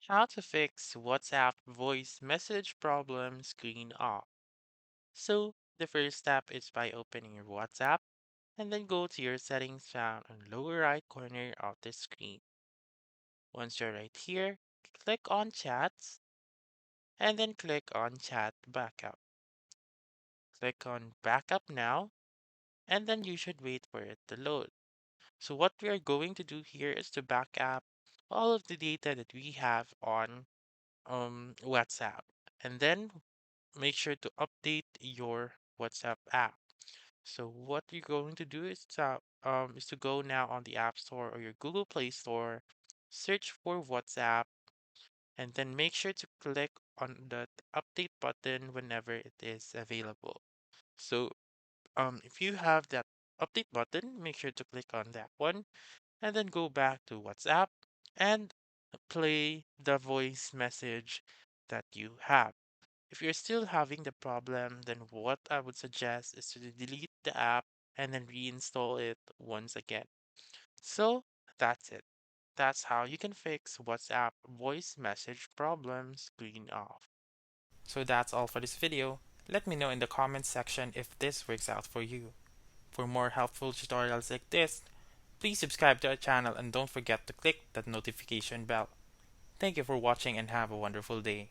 How to fix WhatsApp voice message problem screen off. So, the first step is by opening your WhatsApp and then go to your settings found on the lower right corner of the screen. Once you're right here, click on Chats and then click on Chat Backup. Click on Backup now and then you should wait for it to load. So, what we are going to do here is to back up all of the data that we have on WhatsApp. And then make sure to update your WhatsApp app. So what you're going to do is to go now on the App Store or your Google Play Store, search for WhatsApp, and then make sure to click on the update button whenever it is available. So if you have that update button, make sure to click on that one, and then go back to WhatsApp and play the voice message that you have. If you're still having the problem, then what I would suggest is to delete the app and then reinstall it once again. So that's it. That's how you can fix WhatsApp voice message problem screen off. So that's all for this video. Let me know in the comments section if this works out for you. For more helpful tutorials like this, please subscribe to our channel and don't forget to click that notification bell. Thank you for watching and have a wonderful day.